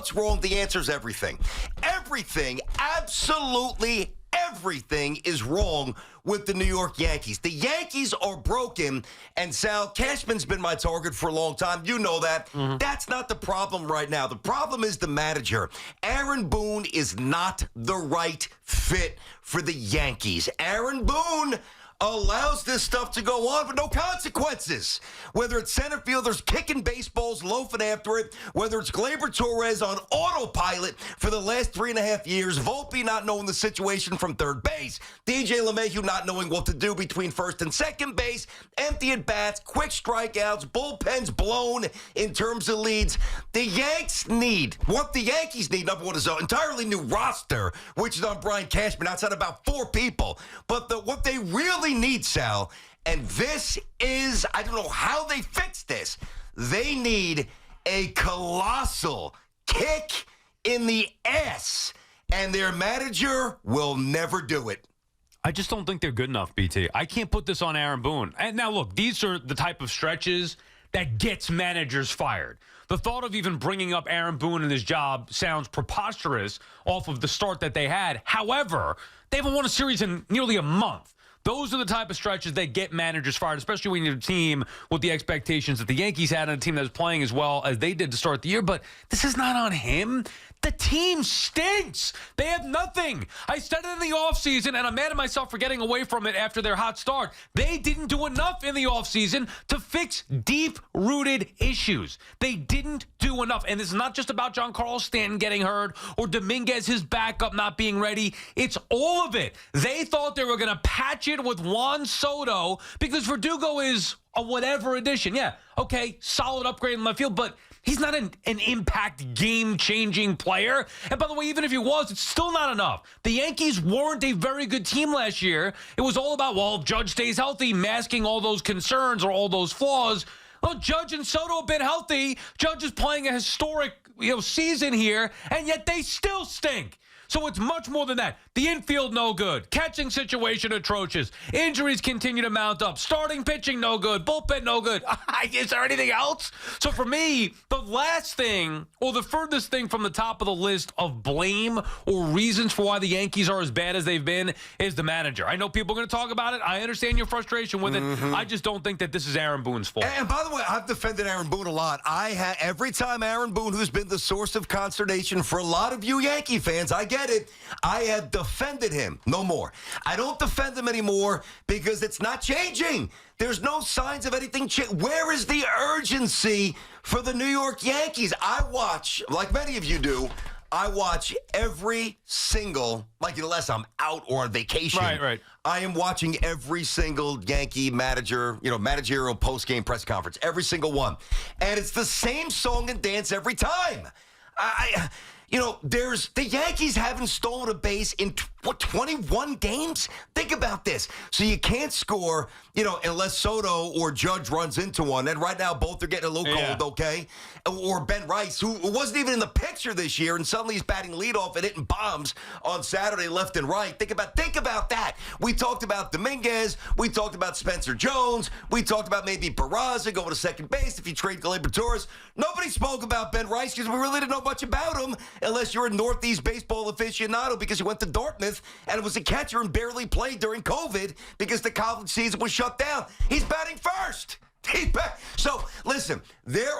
what's wrong? The answer is everything. Everything, absolutely everything is wrong with the New York Yankees. The Yankees are broken, and Sal, Cashman's been my target for a long time. You know that. That's not the problem right now. The problem is the manager. Aaron Boone is not the right fit for the Yankees. Aaron Boone allows this stuff to go on with no consequences. Whether it's center fielders kicking baseballs, loafing after it, whether it's Gleyber Torres on autopilot for the last 3.5 years, Volpe not knowing the situation from third base, DJ LeMahieu not knowing what to do between first and second base, empty at bats, quick strikeouts, bullpens blown in terms of leads. The Yanks need, what the Yankees need, number one, is an entirely new roster, which is on Brian Cashman, outside about 4 people. But what they really need, Sal, and this is, I don't know how they fix this, they need a colossal kick in the ass, and their manager will never do it. I just don't think they're good enough, BT. I can't put this on Aaron Boone. And now, look, these are the type of stretches that gets managers fired. The thought of even bringing up Aaron Boone and his job sounds preposterous off of the start that they had. However, they haven't won a series in nearly a month. Those are the type of stretches that get managers fired, especially when you're a team with the expectations that the Yankees had and a team that was playing as well as they did to start the year. But this is not on him. The team stinks. They have nothing. I said it in the offseason, and I'm mad at myself for getting away from it after their hot start. They didn't do enough in the offseason to fix deep-rooted issues. They didn't do enough. And this is not just about Giancarlo Stanton getting hurt or Dominguez, his backup, not being ready. It's all of it. They thought they were going to patch it with Juan Soto because Verdugo is a whatever addition. Yeah, okay, solid upgrade in left field, but he's not an impact game-changing player. And by the way, even if he was, it's still not enough. The Yankees weren't a very good team last year. It was all about, well, if Judge stays healthy, masking all those concerns or all those flaws. Well, Judge and Soto have been healthy. Judge is playing a historic season here, and yet they still stink. So it's much more than that. The infield, no good. Catching situation, atrocious. Injuries continue to mount up. Starting pitching, no good. Bullpen, no good. Is there anything else? So for me, the last thing, or the furthest thing from the top of the list of blame or reasons for why the Yankees are as bad as they've been is the manager. I know people are going to talk about it. I understand your frustration with it. I just don't think that this is Aaron Boone's fault. And by the way, I've defended Aaron Boone a lot. Every time Aaron Boone, who's been the source of consternation for a lot of you Yankee fans, I get it. I have defended him. No more. I don't defend him anymore because it's not changing. There's no signs of anything changing. Where is the urgency for the New York Yankees? I watch, like many of you do, I watch every single, unless I'm out or on vacation. Right. I am watching every single Yankee managerial post-game press conference, every single one. And it's the same song and dance every time. The Yankees haven't stolen a base in 21 games? Think about this. So you can't score, unless Soto or Judge runs into one. And right now, both are getting a little cold, okay? Or Ben Rice, who wasn't even in the picture this year, and suddenly he's batting leadoff and hitting bombs on Saturday left and right. Think about that. We talked about Dominguez. We talked about Spencer Jones. We talked about maybe Peraza going to second base if you trade Gleyber Torres. Nobody spoke about Ben Rice because we really didn't know much about him unless you're a Northeast baseball aficionado because you went to Dartmouth and was a catcher and barely played during COVID because the college season was shut down. He's batting first. He's back. So, listen,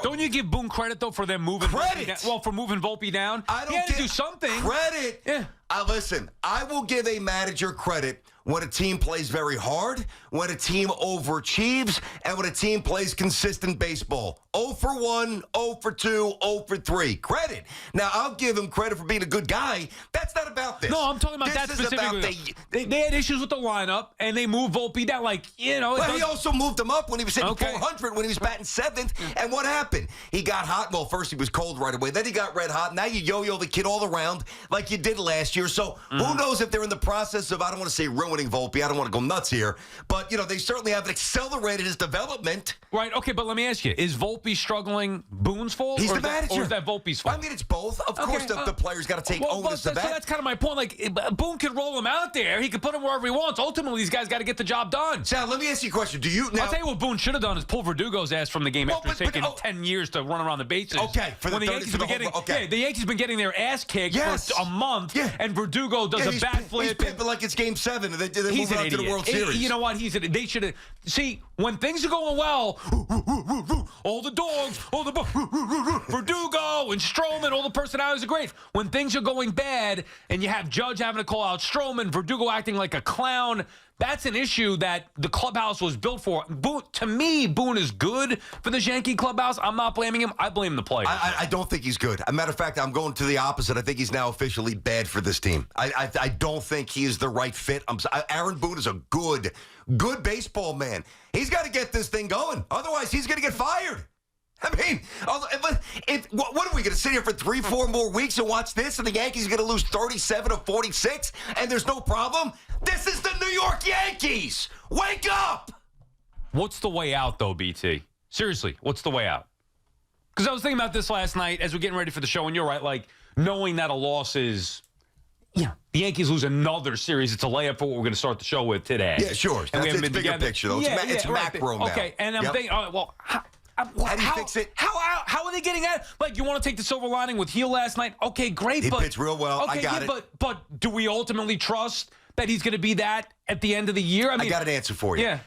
don't you give Boone credit, though, for them moving credit? Volpe down? Well, for moving Volpe down? I don't he had to do something. Credit. Yeah. Listen, I will give a manager credit when a team plays very hard, when a team overachieves, and when a team plays consistent baseball. 0 for 1, 0 for 2, 0 for 3. Credit. Now, I'll give him credit for being a good guy. That's not about this. No, I'm talking about that specifically. They had issues with the lineup, and they moved Volpe down. But he also moved him up when he was hitting 400, when he was batting 7th. And what happened? He got hot. Well, first he was cold right away. Then he got red hot. Now you yo-yo the kid all around like you did last year. year. So who knows if they're in the process of, I don't want to say ruining Volpe. I don't want to go nuts here. But, they certainly haven't accelerated his development. Right. Okay, but let me ask you, is Volpe struggling Boone's fault? He's the manager. Or is that Volpe's fault? I mean, it's both. Of course, the player's got to take onus of that. So that's kind of my point. Like, Boone could roll him out there. He could put him wherever he wants. Ultimately, these guys got to get the job done. Sal, let me ask you a question. I'll tell you what Boone should have done is pull Verdugo's ass from the game after taking 10 years to run around the bases. Okay. The Yankees have been getting their ass kicked for a month, and Verdugo does a backflip. He's pimping like it's Game 7, and they're He's moving on to the World Series. You know what? They should have. See, when things are going well, all the dogs, Verdugo and Stroman, all the personalities are great. When things are going bad, and you have Judge having to call out Stroman, Verdugo acting like a clown, that's an issue that the clubhouse was built for. To me, Boone is good for this Yankee clubhouse. I'm not blaming him. I blame the players. I don't think he's good. As a matter of fact, I'm going to the opposite. I think he's now officially bad for this team. I don't think he is the right fit. Aaron Boone is a good baseball man. He's got to get this thing going. Otherwise, he's going to get fired. I mean, what are we going to sit here for 3-4 more weeks and watch this, and the Yankees are going to lose 37 of 46, and there's no problem? This is the New York Yankees. Wake up! What's the way out, though, BT? Seriously, what's the way out? Because I was thinking about this last night as we're getting ready for the show, and you're right, like, knowing that a loss is, the Yankees lose another series. It's a layup for what we're going to start the show with today. Yeah, sure. And we haven't been bigger together. Picture, though. It's macro now. Okay, and I'm thinking, all right, well, how do you fix it? How are they getting at it? Like, you want to take the silver lining with Heel last night? Okay, great. He pitched real well. Okay, I got it. But do we ultimately trust that he's going to be that at the end of the year? I got an answer for you. Yeah.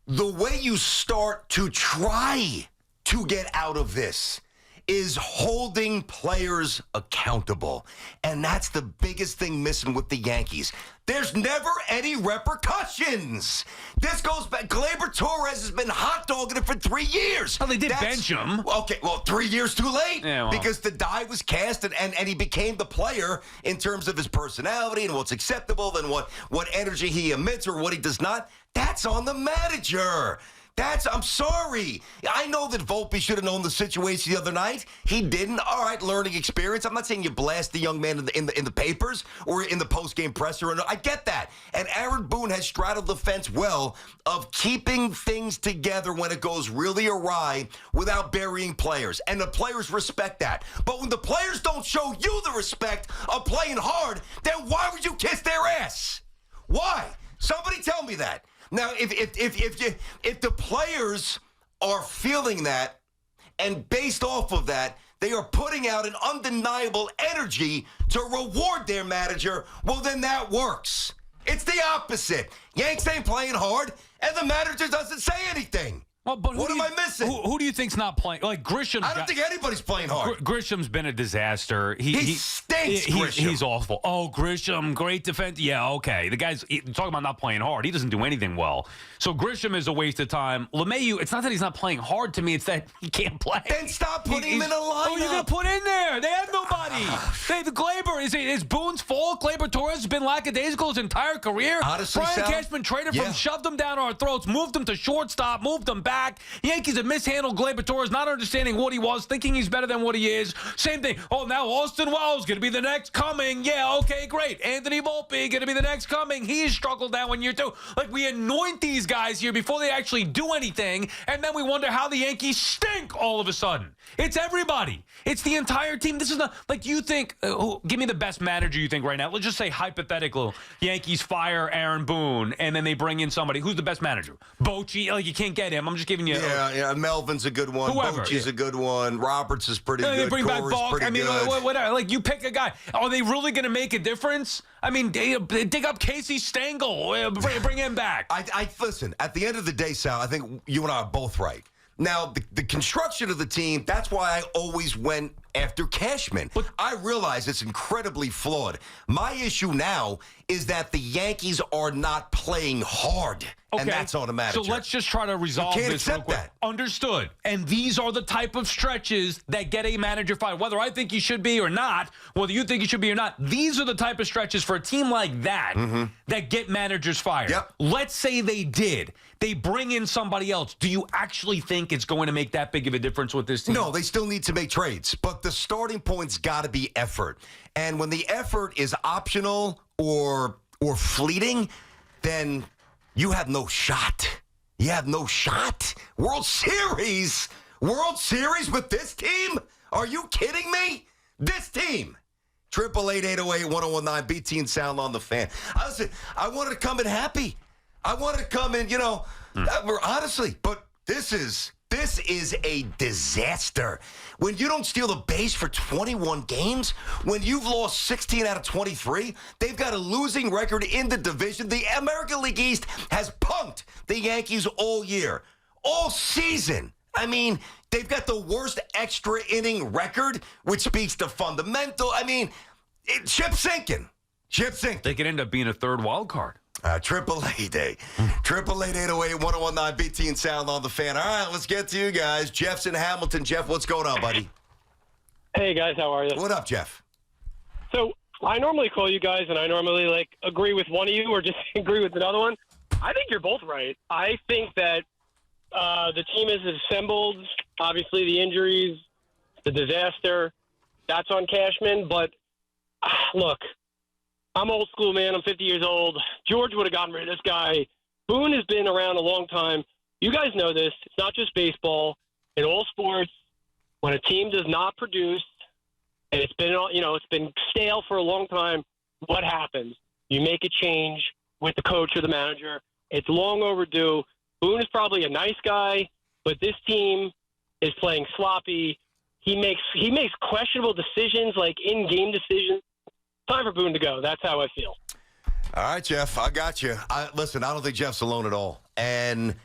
The way you start to try to get out of this is holding players accountable. And that's the biggest thing missing with the Yankees. There's never any repercussions. This goes back. Gleyber Torres has been hot dogging it for 3 years. Well, they did bench him. Okay, well, 3 years too late. Yeah, well. Because the die was cast and he became the player in terms of his personality and what's acceptable and what energy he emits or what he does not. That's on the manager. I'm sorry. I know that Volpe should have known the situation the other night. He didn't. All right, learning experience. I'm not saying you blast the young man in the papers or in the post-game presser. I get that. And Aaron Boone has straddled the fence well of keeping things together when it goes really awry without burying players. And the players respect that. But when the players don't show you the respect of playing hard, then why would you kiss their ass? Why? Somebody tell me that. Now, if the players are feeling that, and based off of that, they are putting out an undeniable energy to reward their manager, well, then that works. It's the opposite. Yanks ain't playing hard, and the manager doesn't say anything. Well, but what am I missing? Who do you think's not playing? Like Grisham. I don't think anybody's playing hard. Grisham's been a disaster. He stinks, Grisham. He's awful. Oh, Grisham, great defense. Yeah, okay. The guy's talking about not playing hard. He doesn't do anything well. So Grisham is a waste of time. LeMahieu, it's not that he's not playing hard to me. It's that he can't play. Then stop putting him in a lineup. Oh, you're going to put in there. They have nobody. The Gleyber, is Boone's fault? Gleyber Torres has been lackadaisical his entire career. Honestly, Brian Cashman traded from, shoved him down our throats, moved him to shortstop, moved him back. Yankees have mishandled Gleyber Torres, not understanding what he was, thinking he's better than what he is. Same thing. Oh, now Austin Wells going to be the next coming. Yeah, okay, great. Anthony Volpe going to be the next coming. He's struggled down 1 year too. Like, we anoint these guys here before they actually do anything, and then we wonder how the Yankees stink all of a sudden. It's everybody. It's the entire team. This is not, like, you think, give me the best manager you think right now. Let's just say hypothetical. Yankees fire Aaron Boone, and then they bring in somebody. Who's the best manager? Bochy? Like, you can't get him. I'm just giving you. Yeah, Melvin's a good one. Whoever. Bochy's a good one. Roberts is pretty good. They bring back Corey's Balk. I mean, good. whatever. Like, you pick a guy. Are they really going to make a difference? I mean, they dig up Casey Stengel. Bring him back. I listen, at the end of the day, Sal, I think you and I are both right. Now, the construction of the team, that's why I always went after Cashman. But I realize it's incredibly flawed. My issue now is that the Yankees are not playing hard. Okay. And that's on the manager. So let's just try to resolve this real quick. That. Understood. And these are the type of stretches that get a manager fired. Whether I think he should be or not, whether you think he should be or not, these are the type of stretches for a team like that that get managers fired. Yep. Let's say they did. They bring in somebody else. Do you actually think it's going to make that big of a difference with this team? No, they still need to make trades. But but the starting point's got to be effort. And when the effort is optional or fleeting, then you have no shot. You have no shot. World Series with this team? Are you kidding me? This team. 888-808-1019, BT and Sound on the Fan. Listen, I wanted to come in happy. I wanted to come in, honestly, but this is a disaster. When you don't steal the base for 21 games, when you've lost 16 out of 23, they've got a losing record in the division. The American League East has punked the Yankees all year, all season. I mean, they've got the worst extra inning record, which speaks to fundamental. I mean, ship's sinking. Ship's sinking. They could end up being a third wild card. AAA Day. 888-808-1019, BT and Sound on the Fan. All right, let's get to you guys. Jeff's in Hamilton. Jeff, what's going on, buddy? Hey, guys, how are you? What up, Jeff? So I normally call you guys, and I normally, agree with one of you or just agree with another one. I think you're both right. I think that the team is assembled. Obviously, the injuries, the disaster, that's on Cashman. But, look, I'm old school, man. I'm 50 years old. George would have gotten rid of this guy. Boone has been around a long time. You guys know this. It's not just baseball. In all sports, when a team does not produce, and it's been stale for a long time, what happens? You make a change with the coach or the manager. It's long overdue. Boone is probably a nice guy, but this team is playing sloppy. He makes questionable decisions, like in-game decisions. Time for Boone to go. That's how I feel. All right, Jeff, I got you. Listen, I don't think Jeff's alone at all. And,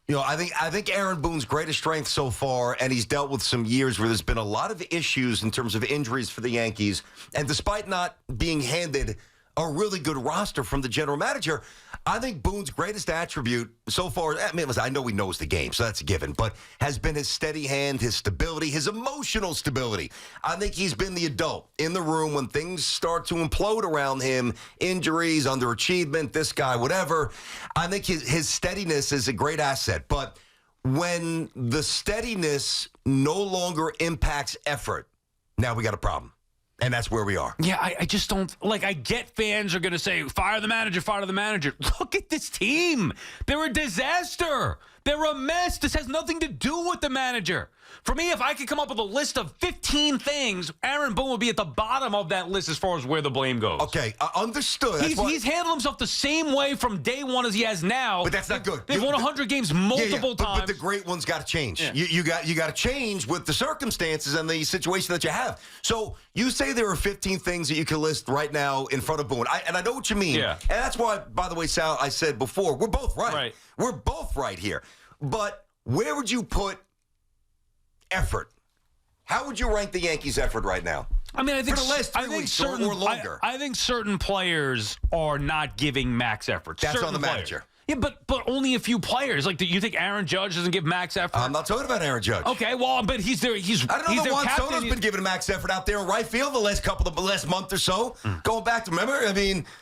I think Aaron Boone's greatest strength so far, and he's dealt with some years where there's been a lot of issues in terms of injuries for the Yankees. And despite not being handed a really good roster from the general manager, I think Boone's greatest attribute so far, listen, I know he knows the game, so that's a given, but has been his steady hand, his stability, his emotional stability. I think he's been the adult in the room when things start to implode around him, injuries, underachievement, this guy, whatever. I think his steadiness is a great asset, but when the steadiness no longer impacts effort, now we got a problem. And that's where we are. Yeah, I just don't, I get fans are going to say, fire the manager, fire the manager. Look at this team. They're a disaster. They're a mess. This has nothing to do with the manager. For me, if I could come up with a list of 15 things, Aaron Boone would be at the bottom of that list as far as where the blame goes. Okay, understood. He's handled himself the same way from day one as he has now. But that's not good. They've won 100 games multiple times. But the great ones got to change. Yeah. You got to change with the circumstances and the situation that you have. So you say there are 15 things that you can list right now in front of Boone. And I know what you mean. Yeah. And that's why, by the way, Sal, I said before, we're both right. Right. We're both right here. But where would you put effort? How would you rank the Yankees' effort right now? I mean, I think for the last 3 weeks or longer. I think certain players are not giving max effort. That's certain on the manager. Yeah, but only a few players. Do you think Aaron Judge doesn't give max effort? I'm not talking about Aaron Judge. Okay, well, but he's there. I don't know that Juan Soto's been giving max effort out there in right field the last month or so. Going back to, remember,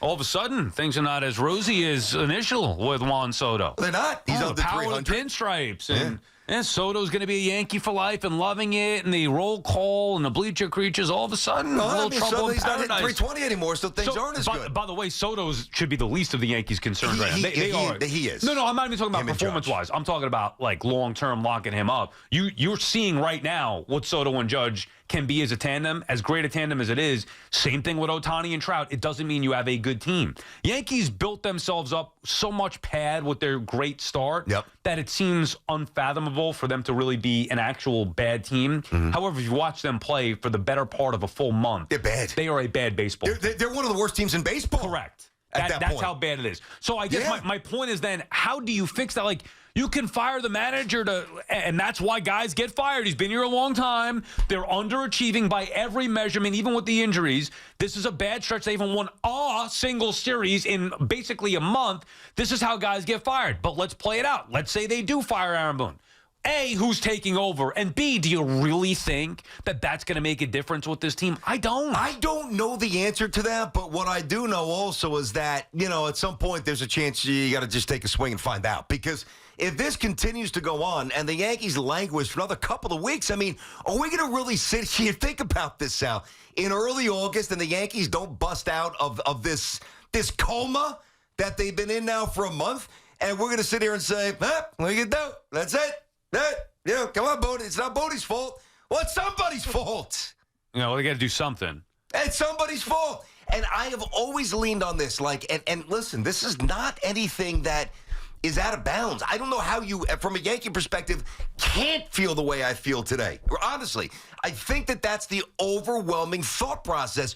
all of a sudden, things are not as rosy as initial with Juan Soto. They're not. He's on the power 300. of the pinstripes. And Soto's going to be a Yankee for life and loving it, and the roll call and the bleacher creatures, all of a sudden, a little trouble in he's not hitting paradise. 320 anymore, so things aren't as good. By the way, Soto should be the least of the Yankees' concerns right now. He is. No, I'm not even talking about performance-wise. I'm talking about, long-term locking him up. You're seeing right now what Soto and Judge can be as a tandem, as great a tandem as it is. Same thing with Ohtani and Trout. It doesn't mean you have a good team. Yankees built themselves up so much pad with their great start that it seems unfathomable for them to really be an actual bad team. However, if you watch them play for the better part of a full month, they're bad. They are a bad baseball team. They're one of the worst teams in baseball. Correct. That's point. How bad it is. So I guess my point is then, how do you fix that? You can fire the manager and that's why guys get fired. He's been here a long time. They're underachieving by every measurement, even with the injuries. This is a bad stretch. They haven't won a single series in basically a month. This is how guys get fired. But let's play it out. Let's say they do fire Aaron Boone. A, who's taking over? And B, do you really think that that's going to make a difference with this team? I don't. I don't know the answer to that, but what I do know also is that, at some point there's a chance you got to just take a swing and find out. Because if this continues to go on and the Yankees languish for another couple of weeks, are we going to really sit here? Think about this, Sal. In early August and the Yankees don't bust out of this coma that they've been in now for a month, and we're going to sit here and say, what are you going to do? That's it. Come on, Bodie. It's not Bodie's fault. Well, it's somebody's fault. They got to do something. It's somebody's fault. And I have always leaned on this. And listen, this is not anything that is out of bounds. I don't know how you, from a Yankee perspective, can't feel the way I feel today. Honestly, I think that that's the overwhelming thought process.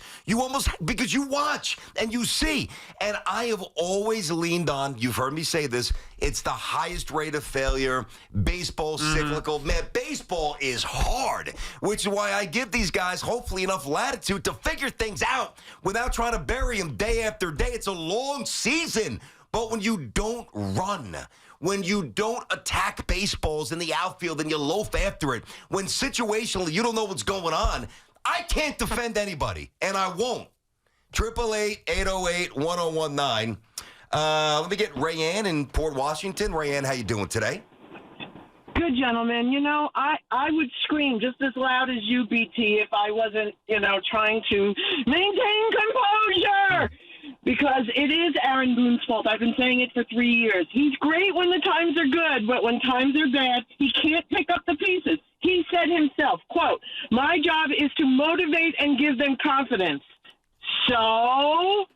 Because you watch and you see. And I have always leaned on, you've heard me say this, it's the highest rate of failure. Baseball, cyclical. Man, baseball is hard, which is why I give these guys hopefully enough latitude to figure things out without trying to bury them day after day. It's a long season. But when you don't run, when you don't attack baseballs in the outfield and you loaf after it, when situationally you don't know what's going on, I can't defend anybody, and I won't. 888-808-1019. Let me get Rayanne in Port Washington. Rayanne, how you doing today? Good, gentlemen. I would scream just as loud as you, BT, if I wasn't, trying to maintain composure. Because it is Aaron Boone's fault. I've been saying it for 3 years. He's great when the times are good, but when times are bad, he can't pick up the pieces. He said himself, quote, "My job is to motivate and give them confidence." So,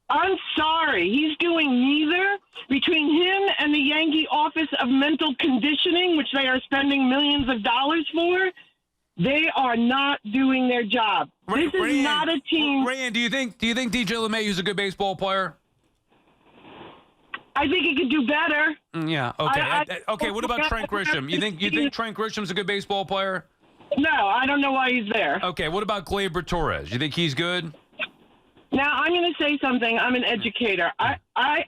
I'm sorry. He's doing neither. Between him and the Yankee Office of Mental Conditioning, which they are spending millions of dollars for, they are not doing their job. This is not a team. Rayanne, do you think DJ LeMahieu is a good baseball player? I think he could do better. Yeah. Okay. Okay. What about Trent Grisham? You think Trent Grisham's a good baseball player? No, I don't know why he's there. Okay. What about Gleyber Torres? You think he's good? Now, I'm going to say something. I'm an educator. I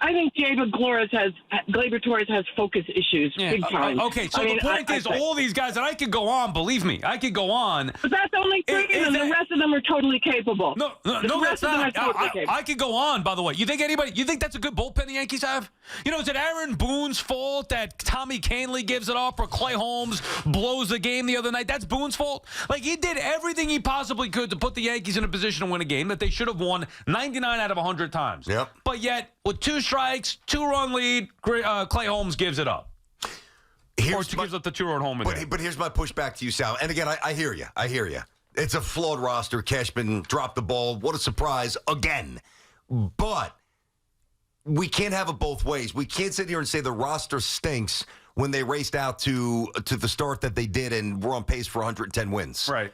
think Gleyber Torres has focus issues big time. Okay, so the point is all these guys, and I could go on, believe me, I could go on. But that's only three of them. The rest of them are totally capable. No, that's not. I could go on, by the way. You think that's a good bullpen the Yankees have? Is it Aaron Boone's fault that Tommy Kahnle gives it up or Clay Holmes blows the game the other night? That's Boone's fault? He did everything he possibly could to put the Yankees in a position to win a game that they should have won 99 out of 100 times. Yep. But yet, with 2 strikes, 2-run lead, Clay Holmes gives it up. Gives up the 2-run home. But here's my pushback to you, Sal. And again, I hear you. It's a flawed roster. Cashman dropped the ball. What a surprise again. But we can't have it both ways. We can't sit here and say the roster stinks when they raced out to the start that they did and we're on pace for 110 wins. Right.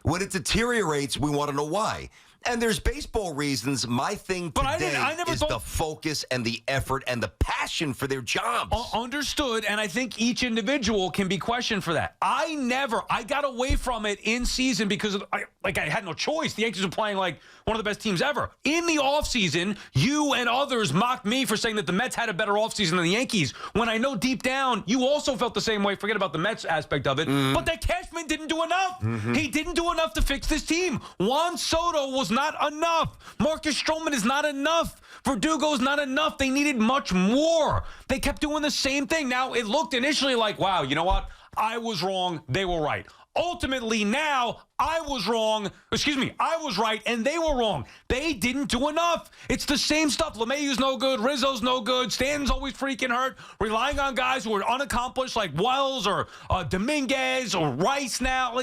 When it deteriorates, we want to know why. And there's baseball reasons. My thing today is the focus and the effort and the passion for their jobs. Understood, and I think each individual can be questioned for that. I got away from it in season because I had no choice. The Yankees were playing like one of the best teams ever. In the offseason, you and others mocked me for saying that the Mets had a better offseason than the Yankees, when I know deep down you also felt the same way. Forget about the Mets aspect of it. But that Cashman didn't do enough. He didn't do enough to fix this team. Juan Soto was not enough. Marcus Stroman is not enough. Verdugo's not enough. They needed much more. They kept doing the same thing. Now, it looked initially like, wow, you know what? I was wrong. They were right. Ultimately, now, I was right, and they were wrong. They didn't do enough. It's the same stuff. LeMahieu's no good. Rizzo's no good. Stanton's always freaking hurt. Relying on guys who are unaccomplished like Wells or Dominguez or Rice now.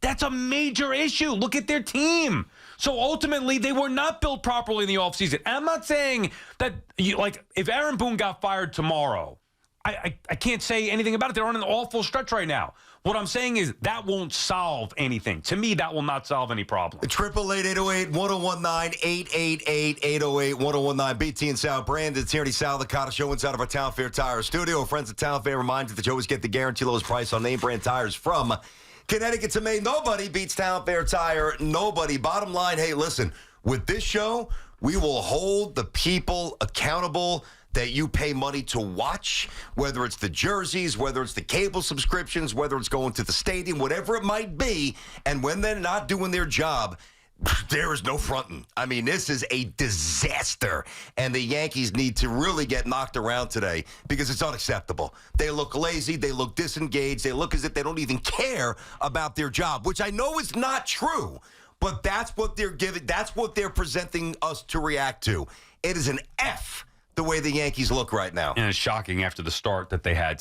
That's a major issue. Look at their team. So ultimately, they were not built properly in the offseason. And I'm not saying that, if Aaron Boone got fired tomorrow, I can't say anything about it. They're on an awful stretch right now. What I'm saying is that won't solve anything. To me, that will not solve any problem. 888-808-1019, 888-808-1019. BT and Sal Brand. It's Tierney Sal Licata show inside of our Town Fair Tire studio. Friends at Town Fair remind you that you always get the guarantee lowest price on name brand tires from Connecticut to Maine. Nobody beats Town Fair Tire. Nobody. Bottom line, hey, listen, with this show, we will hold the people accountable that you pay money to watch, whether it's the jerseys, whether it's the cable subscriptions, whether it's going to the stadium, whatever it might be, and when they're not doing their job, there is no fronting. I mean, this is a disaster, and the Yankees need to really get knocked around today because it's unacceptable. They look lazy. They look disengaged. They look as if they don't even care about their job, which I know is not true, but that's what they're giving. That's what they're presenting us to react to. It is an F the way the Yankees look right now. And it's shocking after the start that they had